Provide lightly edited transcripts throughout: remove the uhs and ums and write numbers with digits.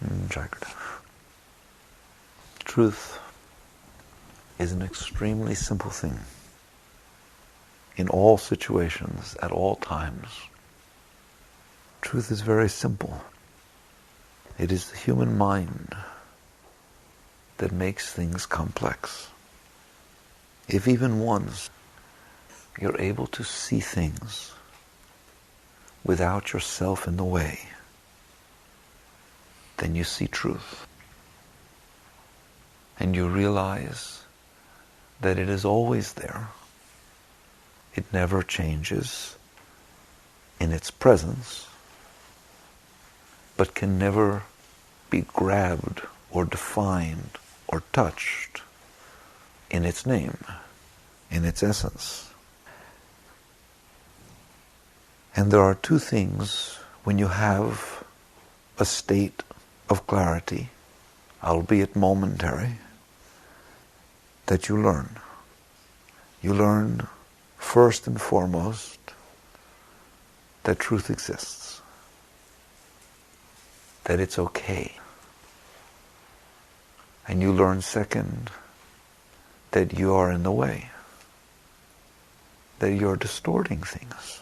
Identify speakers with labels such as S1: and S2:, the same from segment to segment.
S1: Jagrata. Truth is an extremely simple thing. In all situations, at all times, truth is very simple. It is the human mind that makes things complex. If even once you're able to see things without yourself in the way, then you see truth. And you realize that it is always there. It never changes in its presence, but can never be grabbed or defined or touched in its name, in its essence. And there are two things when you have a state of clarity, albeit momentary, that you learn. You learn first and foremost that truth exists, that it's okay. And you learn second that you are in the way, that you're distorting things,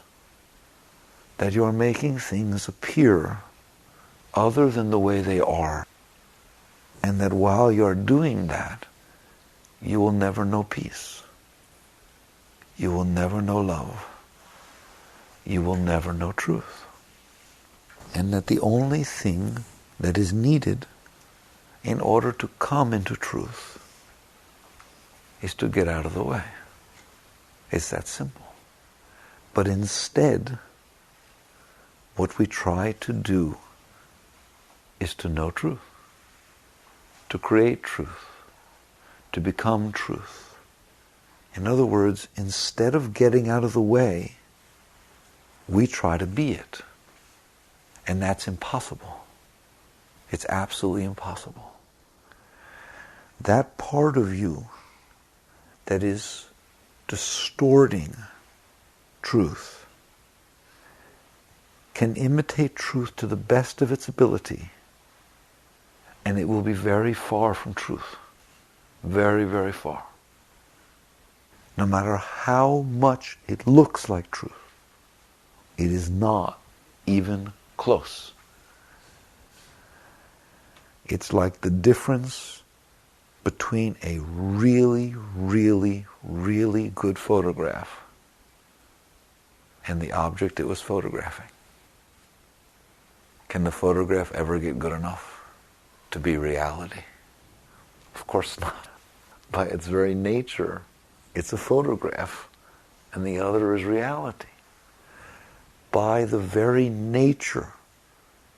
S1: that you're making things appear other than the way they are, and that while you're doing that, you will never know peace. You will never know love. You will never know truth. And that the only thing that is needed in order to come into truth is to get out of the way. It's that simple. But instead, what we try to do is to know truth, to create truth, to become truth. In other words, instead of getting out of the way, we try to be it. And that's impossible. It's absolutely impossible. That part of you that is distorting truth can imitate truth to the best of its ability, and it will be very far from truth. Very, very far. No matter how much it looks like truth, it is not even close. It's like the difference between a really, really, really good photograph and the object it was photographing. Can the photograph ever get good enough to be reality? Of course not. By its very nature, it's a photograph, and the other is reality. By the very nature,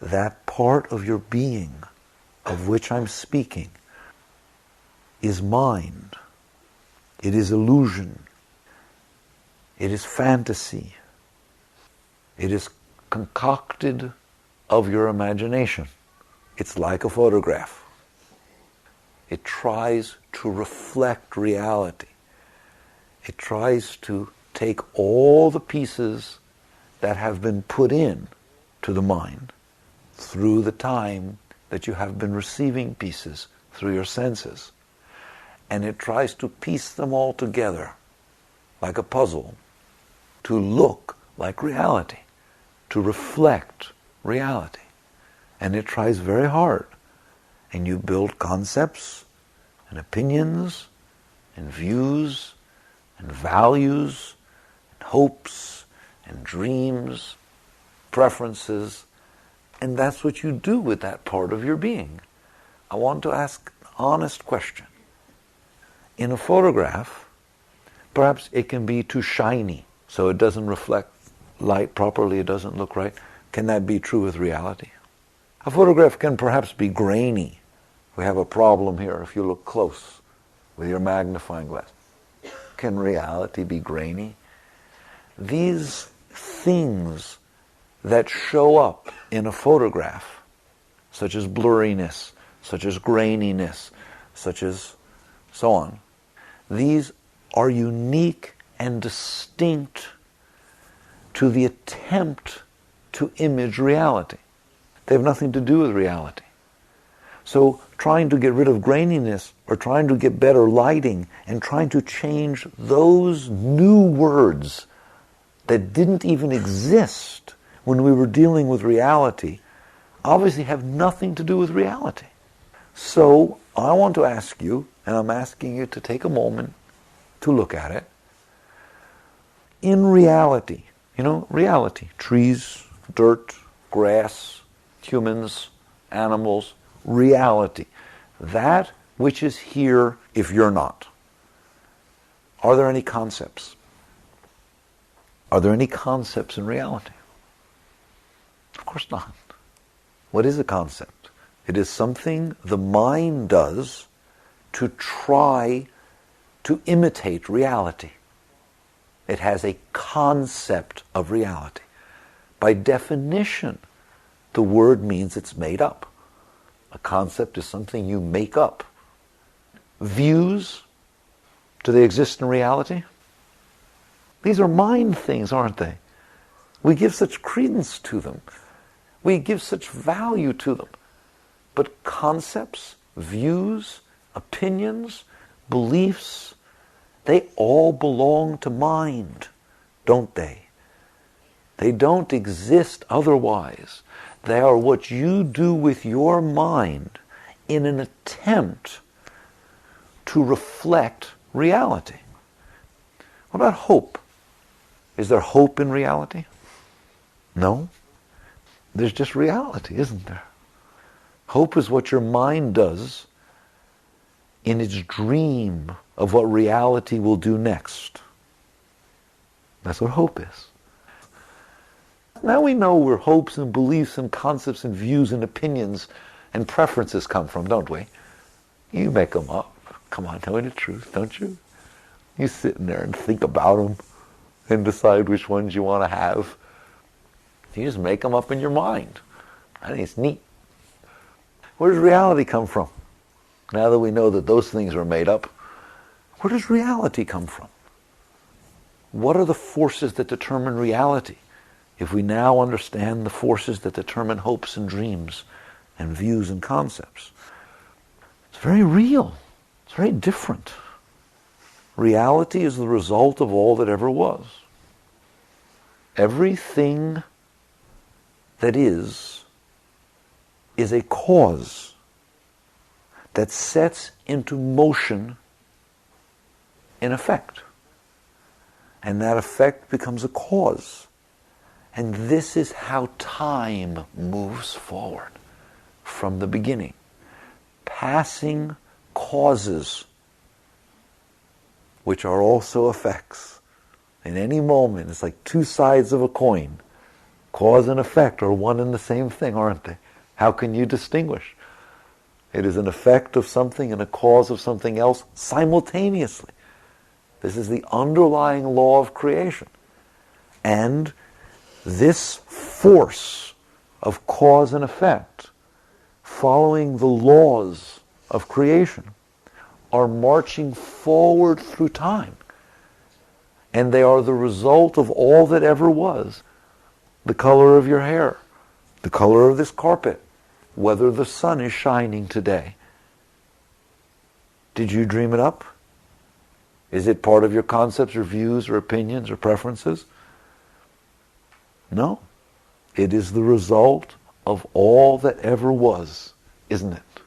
S1: that part of your being of which I'm speaking is mind. It is illusion. It is fantasy. It is concocted of your imagination. It's like a photograph. It tries to reflect reality. It tries to take all the pieces that have been put in to the mind through the time that you have been receiving pieces through your senses. And it tries to piece them all together like a puzzle to look like reality, to reflect reality. And it tries very hard. And you build concepts and opinions and views and values and hopes and dreams, preferences, and that's what you do with that part of your being. I want to ask an honest question. In a photograph, perhaps it can be too shiny, so it doesn't reflect light properly, it doesn't look right. Can that be true with reality? A photograph can perhaps be grainy. We have a problem here if you look close with your magnifying glass. Can reality be grainy? These things that show up in a photograph, such as blurriness, such as graininess, such as so on, these are unique and distinct to the attempt to image reality. They have nothing to do with reality. So trying to get rid of graininess or trying to get better lighting and trying to change those new words that didn't even exist when we were dealing with reality obviously have nothing to do with reality. So I want to ask you, and I'm asking you to take a moment to look at it. In reality, reality, trees, dirt, grass, humans, animals, reality, that which is here if you're not. Are there any concepts? Are there any concepts in reality? Of course not. What is a concept? It is something the mind does to try to imitate reality. It has a concept of reality. By definition, the word means it's made up. A concept is something you make up. Views, do they exist in reality? These are mind things, aren't they? We give such credence to them. We give such value to them. But concepts, views, opinions, beliefs, they all belong to mind, don't they? They don't exist otherwise. They are what you do with your mind in an attempt to reflect reality. What about hope? Is there hope in reality? No. There's just reality, isn't there? Hope is what your mind does in its dream of what reality will do next. That's what hope is. Now we know where hopes and beliefs and concepts and views and opinions and preferences come from, don't we? You make them up. Come on, tell me the truth, don't you? You sit in there and think about them and decide which ones you want to have. You just make them up in your mind. I think it's neat. Where does reality come from? Now that we know that those things are made up, where does reality come from? What are the forces that determine reality? If we now understand the forces that determine hopes and dreams and views and concepts, it's very real. It's very different. Reality is the result of all that ever was. Everything that is a cause that sets into motion an effect. And that effect becomes a cause. And this is how time moves forward from the beginning. Passing causes, which are also effects. In any moment, it's like two sides of a coin. Cause and effect are one and the same thing, aren't they? How can you distinguish? It is an effect of something and a cause of something else simultaneously. This is the underlying law of creation. And this force of cause and effect, following the laws of creation, are marching forward through time. And they are the result of all that ever was. The color of your hair, the color of this carpet, whether the sun is shining today. Did you dream it up? Is it part of your concepts or views or opinions or preferences? No. It is the result of all that ever was, isn't it?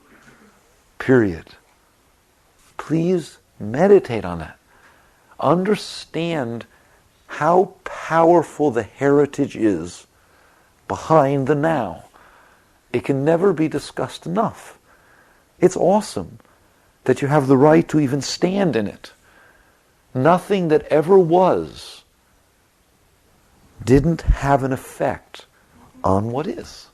S1: Period. Please meditate on that. Understand how powerful the heritage is behind the now. It can never be discussed enough. It's awesome that you have the right to even stand in it. Nothing that ever was didn't have an effect on what is.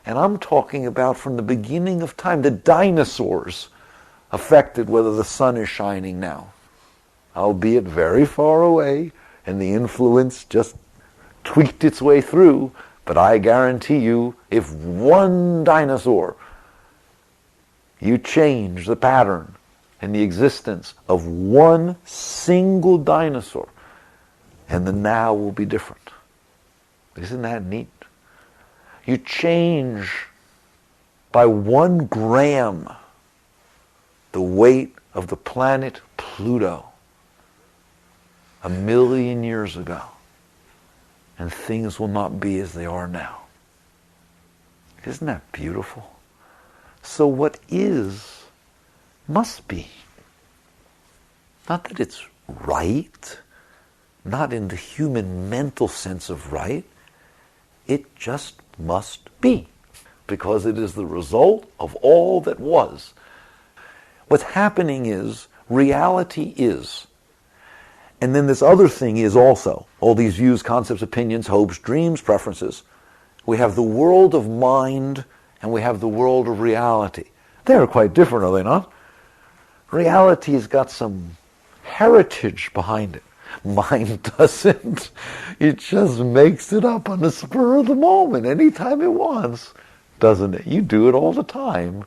S1: And I'm talking about from the beginning of time. The dinosaurs affected whether the sun is shining now, albeit very far away, and the influence just tweaked its way through. But I guarantee you, if one dinosaur, you change the pattern and the existence of one single dinosaur, and the now will be different. Isn't that neat? You change by 1 gram the weight of the planet Pluto 1 million years ago, and things will not be as they are now. Isn't that beautiful? So what is must be. Not that it's right, not in the human mental sense of right. It just must be, because it is the result of all that was. What's happening is, reality is. And then this other thing is also, all these views, concepts, opinions, hopes, dreams, preferences. We have the world of mind and we have the world of reality. They are quite different, are they not? Reality has got some heritage behind it. Mind doesn't. It just makes it up on the spur of the moment, anytime it wants, doesn't it? You do it all the time.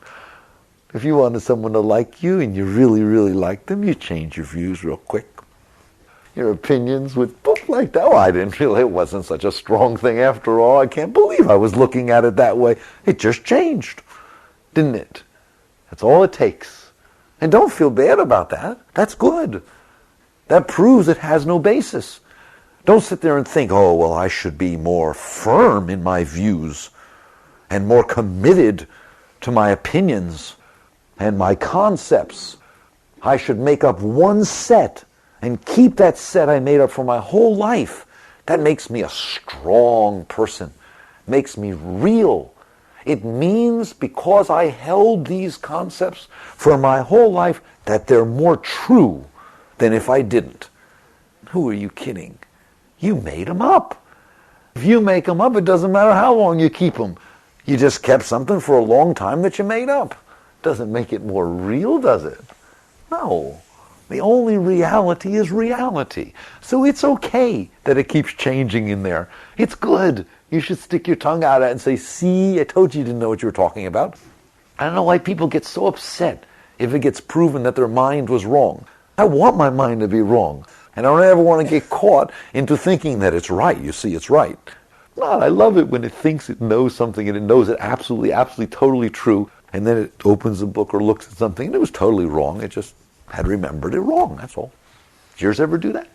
S1: If you wanted someone to like you and you really, really like them, you change your views real quick. Your opinions would poof like that. Oh, I didn't really, it wasn't such a strong thing after all. I can't believe I was looking at it that way. It just changed, didn't it? That's all it takes. And don't feel bad about that. That's good. That proves it has no basis. Don't sit there and think, oh, well, I should be more firm in my views and more committed to my opinions and my concepts. I should make up one set and keep that set I made up for my whole life. That makes me a strong person, makes me real. It means because I held these concepts for my whole life that they're more true than if I didn't. Who are you kidding? You made them up. If you make them up, it doesn't matter how long you keep them. You just kept something for a long time that you made up. Doesn't make it more real, does it? No. The only reality is reality. So it's okay that it keeps changing in there. It's good. You should stick your tongue out at it and say, see, I told you didn't know what you were talking about. I don't know why people get so upset if it gets proven that their mind was wrong. I want my mind to be wrong. And I don't ever want to get caught into thinking that it's right. You see, it's right. No, I love it when it thinks it knows something and it knows it absolutely, totally true. And then it opens a book or looks at something and it was totally wrong. It just had remembered it wrong, that's all. Did yours ever do that?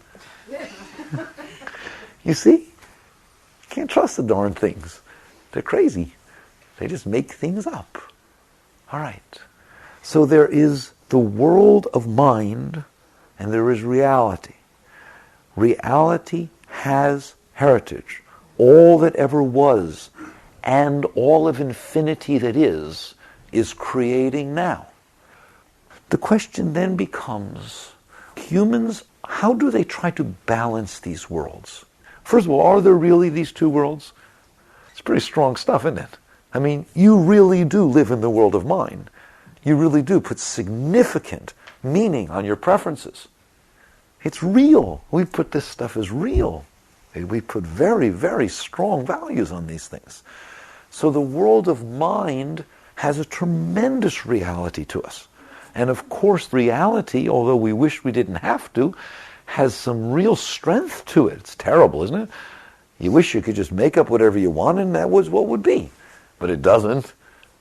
S1: You see? You can't trust the darn things. They're crazy. They just make things up. All right. So there is the world of mind and there is reality. Reality has heritage. All that ever was and all of infinity that is creating now. The question then becomes, humans, how do they try to balance these worlds? First of all, are there really these two worlds? It's pretty strong stuff, isn't it? I mean, you really do live in the world of mind. You really do put significant meaning on your preferences. It's real. We put this stuff as real. We put very, very strong values on these things. So the world of mind has a tremendous reality to us. And of course, reality, although we wish we didn't have to, has some real strength to it. It's terrible, isn't it? You wish you could just make up whatever you want and that was what would be. But it doesn't.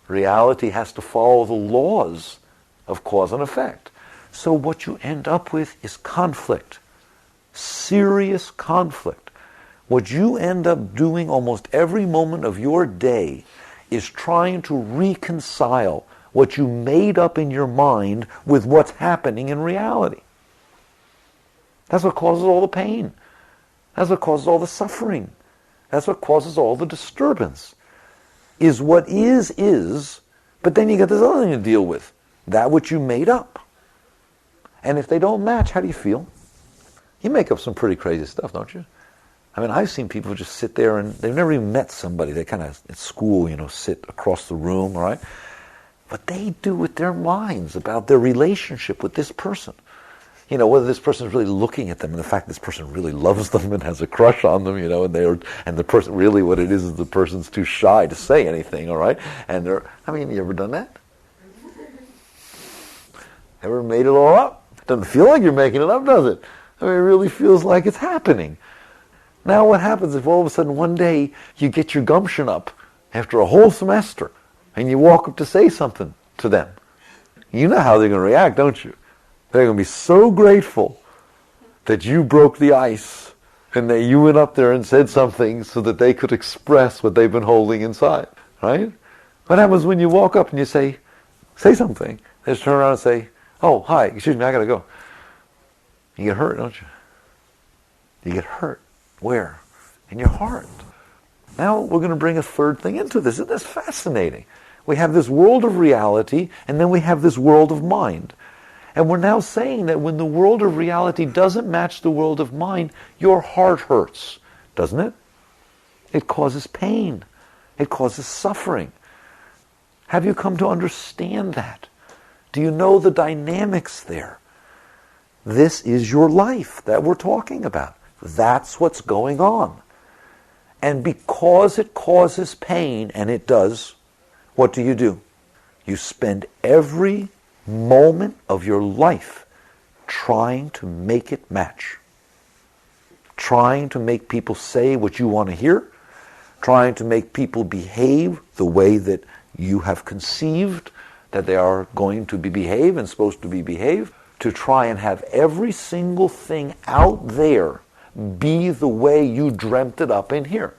S1: Reality has to follow the laws of cause and effect. So what you end up with is conflict. Serious conflict. What you end up doing almost every moment of your day is trying to reconcile what you made up in your mind with what's happening in reality. That's what causes all the pain. That's what causes all the suffering. That's what causes all the disturbance. Is what is, but then you got this other thing to deal with. That which you made up. And if they don't match, how do you feel? You make up some pretty crazy stuff, don't you? I mean, I've seen people just sit there and they've never even met somebody. They kind of, at school, sit across the room, all right? What they do with their minds about their relationship with this person. Whether this person is really looking at them and the fact this person really loves them and has a crush on them, and the person, really what it is the person's too shy to say anything, all right? And you ever done that? Ever made it all up? Doesn't feel like you're making it up, does it? It really feels like it's happening. Now what happens if all of a sudden one day you get your gumption up after a whole semester and you walk up to say something to them. You know how they're going to react, don't you? They're going to be so grateful that you broke the ice and that you went up there and said something so that they could express what they've been holding inside, right? What happens when you walk up and you say something? They just turn around and say, oh, hi, excuse me, I got to go. You get hurt, don't you? You get hurt. Where? In your heart. Now we're going to bring a third thing into this. Isn't this fascinating? We have this world of reality, and then we have this world of mind. And we're now saying that when the world of reality doesn't match the world of mind, your heart hurts, doesn't it? It causes pain. It causes suffering. Have you come to understand that? Do you know the dynamics there? This is your life that we're talking about. That's what's going on. And because it causes pain, and it does, what do? You spend every moment of your life trying to make it match. Trying to make people say what you want to hear. Trying to make people behave the way that you have conceived that they are going to be behaved and supposed to be behaved. To try and have every single thing out there be the way you dreamt it up in here.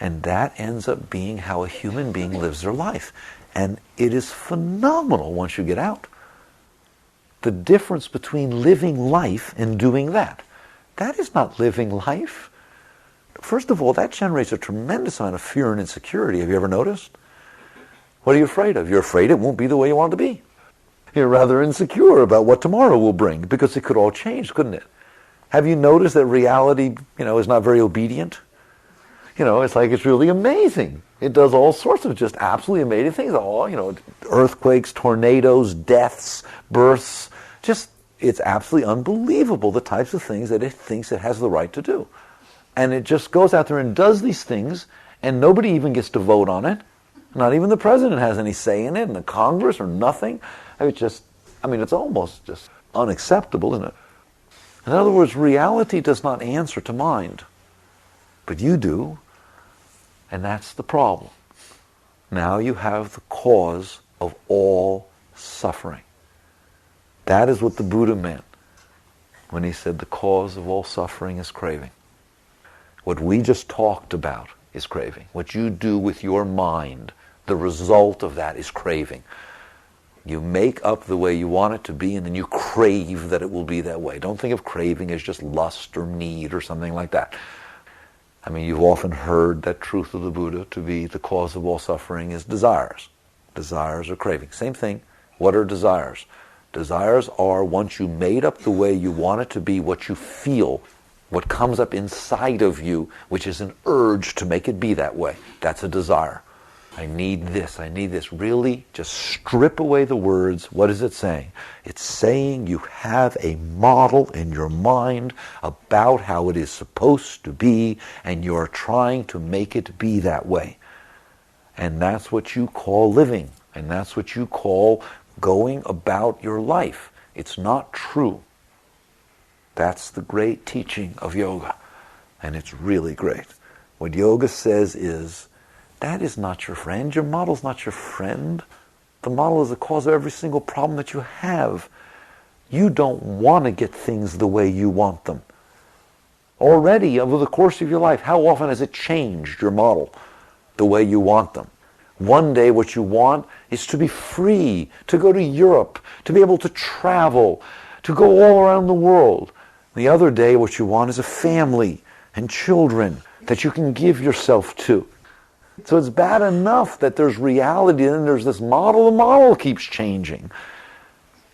S1: And that ends up being how a human being lives their life. And it is phenomenal once you get out. The difference between living life and doing that. That is not living life. First of all, that generates a tremendous amount of fear and insecurity. Have you ever noticed? What are you afraid of? You're afraid it won't be the way you want it to be. You're rather insecure about what tomorrow will bring, because it could all change, couldn't it? Have you noticed that reality, is not very obedient? It's like it's really amazing. It does all sorts of just absolutely amazing things. Earthquakes, tornadoes, deaths, births. It's absolutely unbelievable the types of things that it thinks it has the right to do. And it just goes out there and does these things, and nobody even gets to vote on it. Not even the president has any say in it, and the Congress or nothing. It's almost just unacceptable, isn't it? In other words, reality does not answer to mind. But you do. And that's the problem. Now you have the cause of all suffering. That is what the Buddha meant when he said the cause of all suffering is craving. What we just talked about is craving. What you do with your mind, the result of that is craving. You make up the way you want it to be, and then you crave that it will be that way. Don't think of craving as just lust or need or something like that. You've often heard that truth of the Buddha to be the cause of all suffering is desires. Desires are craving. Same thing. What are desires? Desires are, once you made up the way you want it to be, what you feel, what comes up inside of you, which is an urge to make it be that way. That's a desire. I need this, I need this. Really, just strip away the words. What is it saying? It's saying you have a model in your mind about how it is supposed to be, and you're trying to make it be that way. And that's what you call living, and that's what you call going about your life. It's not true. That's the great teaching of yoga, and it's really great. What yoga says is, that is not your friend. Your model's not your friend. The model is the cause of every single problem that you have. You don't want to get things the way you want them. Already, over the course of your life, how often has it changed your model the way you want them? One day what you want is to be free, to go to Europe, to be able to travel, to go all around the world. The other day what you want is a family and children that you can give yourself to. So it's bad enough that there's reality and then there's this model. The model keeps changing.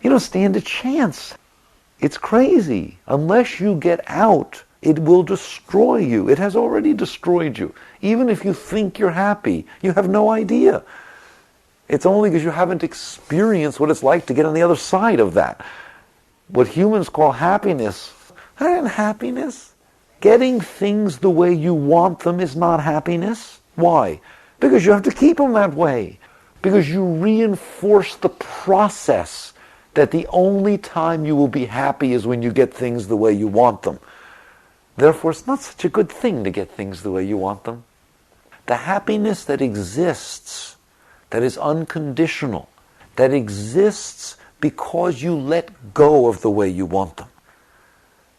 S1: You don't stand a chance. It's crazy. Unless you get out, it will destroy you. It has already destroyed you. Even if you think you're happy, you have no idea. It's only because you haven't experienced what it's like to get on the other side of that. What humans call happiness, that isn't happiness. Getting things the way you want them is not happiness. Why? Because you have to keep them that way. Because you reinforce the process that the only time you will be happy is when you get things the way you want them. Therefore, it's not such a good thing to get things the way you want them. The happiness that exists, that is unconditional, that exists because you let go of the way you want them.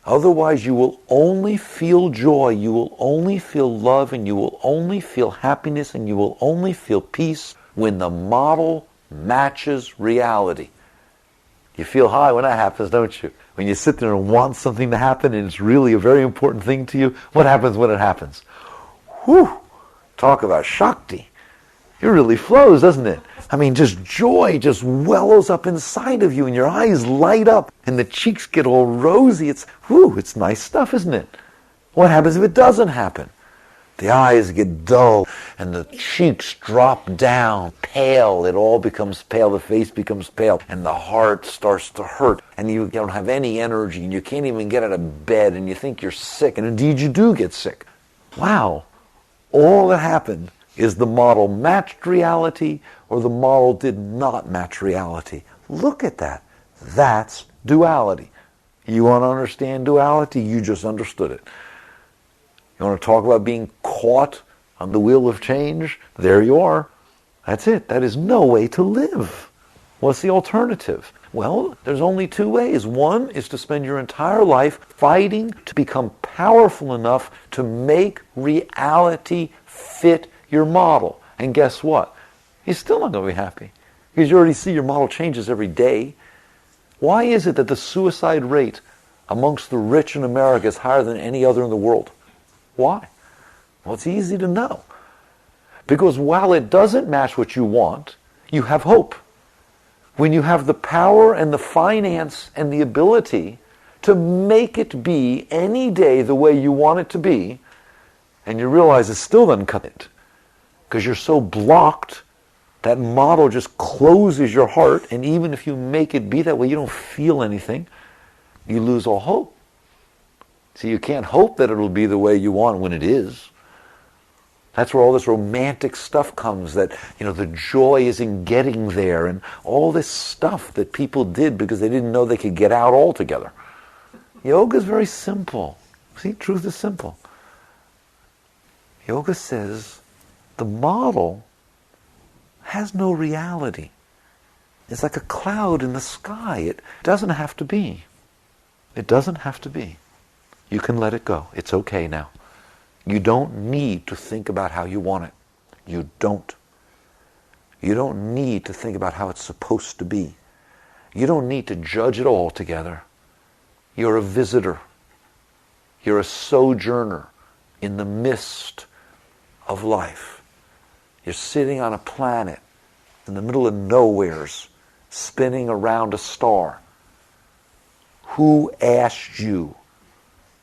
S1: Otherwise, you will only feel joy, you will only feel love, and you will only feel happiness, and you will only feel peace when the model matches reality. You feel high when that happens, don't you? When you sit there and want something to happen and it's really a very important thing to you, what happens when it happens? Whew! Talk about Shakti. It really flows, doesn't it? I mean, just joy just wellows up inside of you and your eyes light up and the cheeks get all rosy. It's nice stuff, isn't it? What happens if it doesn't happen? The eyes get dull and the cheeks drop down, pale. It all becomes pale. The face becomes pale and the heart starts to hurt and you don't have any energy and you can't even get out of bed and you think you're sick and indeed you do get sick. Wow. All that happened is the model matched reality or the model did not match reality. Look at that. That's duality. You want to understand duality? You just understood it. You want to talk about being caught on the wheel of change? There you are. That's it. That is no way to live. What's the alternative? Well, there's only two ways. One is to spend your entire life fighting to become powerful enough to make reality fit your model. And guess what? You're still not going to be happy because you already see your model changes every day. Why is it that the suicide rate amongst the rich in America is higher than any other in the world? Why? Well, it's easy to know. Because while it doesn't match what you want, you have hope. When you have the power and the finance and the ability to make it be any day the way you want it to be, and you realize it still doesn't cut it, because you're so blocked, that model just closes your heart, and even if you make it be that way, you don't feel anything, you lose all hope. See, you can't hope that it'll be the way you want when it is. That's where all this romantic stuff comes, that, the joy is in getting there, and all this stuff that people did because they didn't know they could get out altogether. Yoga is very simple. See, truth is simple. Yoga says the model has no reality. It's like a cloud in the sky. It doesn't have to be. It doesn't have to be. You can let it go. It's okay now. You don't need to think about how you want it. You don't. You don't need to think about how it's supposed to be. You don't need to judge it all together. You're a visitor. You're a sojourner in the midst of life. You're sitting on a planet in the middle of nowheres, spinning around a star. Who asked you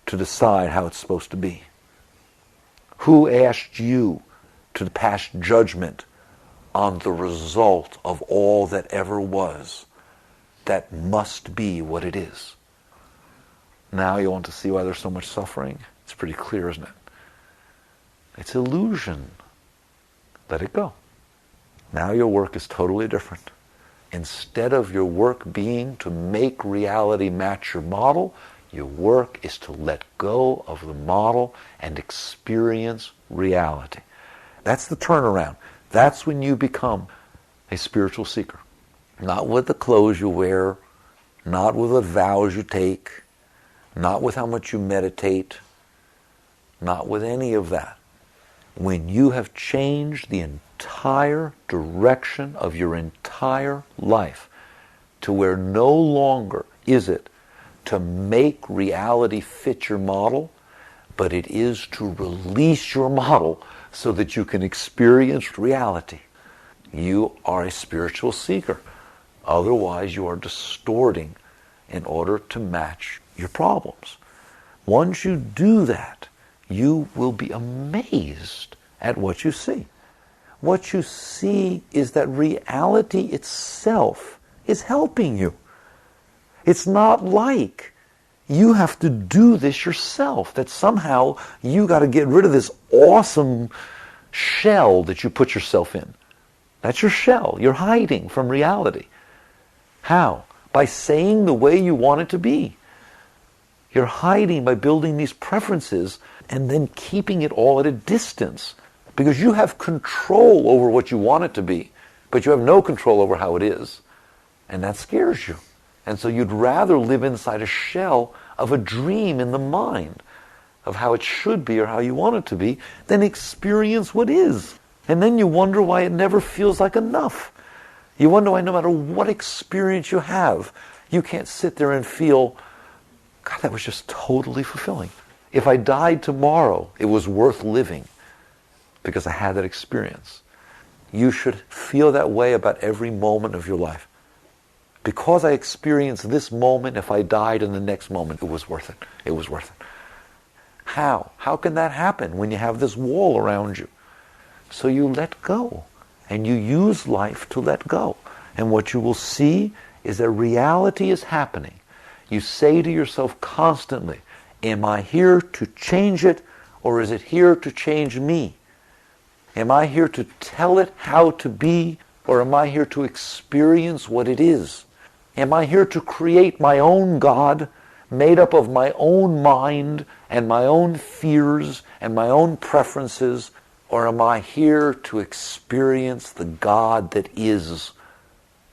S1: to decide how it's supposed to be? Who asked you to pass judgment on the result of all that ever was that must be what it is? Now you want to see why there's so much suffering? It's pretty clear, isn't it? It's illusion. Let it go. Now your work is totally different. Instead of your work being to make reality match your model, your work is to let go of the model and experience reality. That's the turnaround. That's when you become a spiritual seeker. Not with the clothes you wear, not with the vows you take, not with how much you meditate, not with any of that. When you have changed the entire direction of your entire life to where no longer is it to make reality fit your model, but it is to release your model so that you can experience reality. You are a spiritual seeker. Otherwise, you are distorting in order to match your problems. Once you do that, you will be amazed at what you see. What you see is that reality itself is helping you. It's not like you have to do this yourself, that somehow you got to get rid of this awesome shell that you put yourself in. That's your shell. You're hiding from reality. How? By saying the way you want it to be. You're hiding by building these preferences and then keeping it all at a distance. Because you have control over what you want it to be, but you have no control over how it is. And that scares you. And so you'd rather live inside a shell of a dream in the mind of how it should be or how you want it to be than experience what is. And then you wonder why it never feels like enough. You wonder why no matter what experience you have, you can't sit there and feel, God, that was just totally fulfilling. If I died tomorrow, it was worth living because I had that experience. You should feel that way about every moment of your life. Because I experienced this moment, if I died in the next moment, it was worth it. It was worth it. How? How can that happen when you have this wall around you? So you let go. And you use life to let go. And what you will see is that reality is happening. You say to yourself constantly, am I here to change it, or is it here to change me? Am I here to tell it how to be, or am I here to experience what it is? Am I here to create my own God, made up of my own mind and my own fears and my own preferences, or am I here to experience the God that is,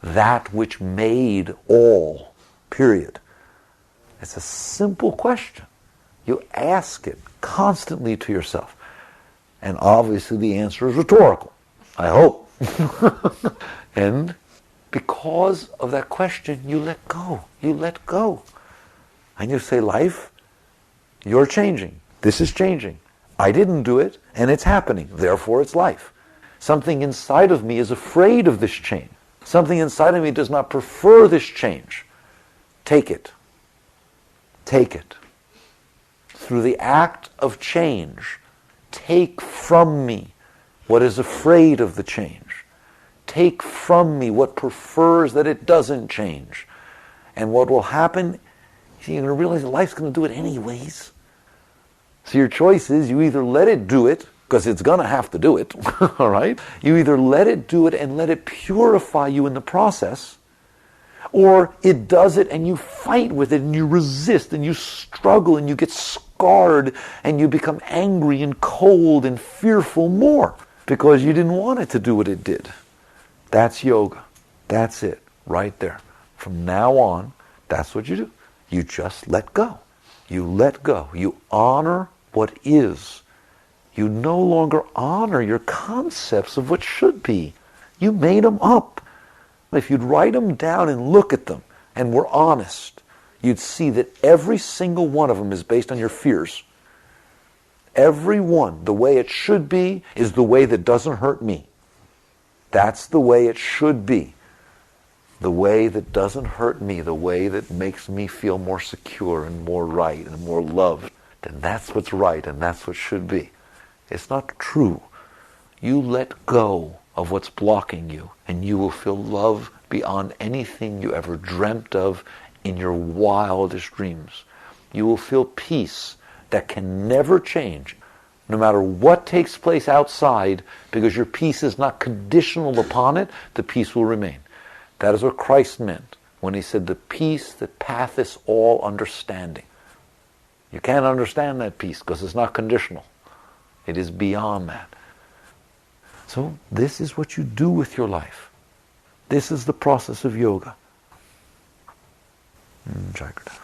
S1: that which made all, period? It's a simple question. You ask it constantly to yourself. And obviously the answer is rhetorical, I hope. And because of that question, you let go. You let go. And you say, life, you're changing. This is changing. I didn't do it, and it's happening. Therefore, it's life. Something inside of me is afraid of this change. Something inside of me does not prefer this change. Take it. Take it. Through the act of change, take from me what is afraid of the change. Take from me what prefers that it doesn't change. And what will happen, you're going to realize that life's going to do it anyways. So your choice is you either let it do it, because it's going to have to do it, all right? You either let it do it and let it purify you in the process, or it does it and you fight with it and you resist and you struggle and you get scarred and you become angry and cold and fearful more because you didn't want it to do what it did. That's yoga. That's it, right there. From now on, that's what you do. You just let go. You let go. You honor what is. You no longer honor your concepts of what should be. You made them up. If you'd write them down and look at them and were honest, you'd see that every single one of them is based on your fears. Every one, the way it should be, is the way that doesn't hurt me. That's the way it should be. The way that doesn't hurt me, the way that makes me feel more secure and more right and more loved, then that's what's right and that's what should be. It's not true. You let go of what's blocking you, and you will feel love beyond anything you ever dreamt of in your wildest dreams. You will feel peace that can never change, no matter what takes place outside, because your peace is not conditional upon it, the peace will remain. That is what Christ meant when he said, the peace that passeth all understanding. You can't understand that peace because it's not conditional. It is beyond that. So this is what you do with your life. This is the process of yoga. Jagrata.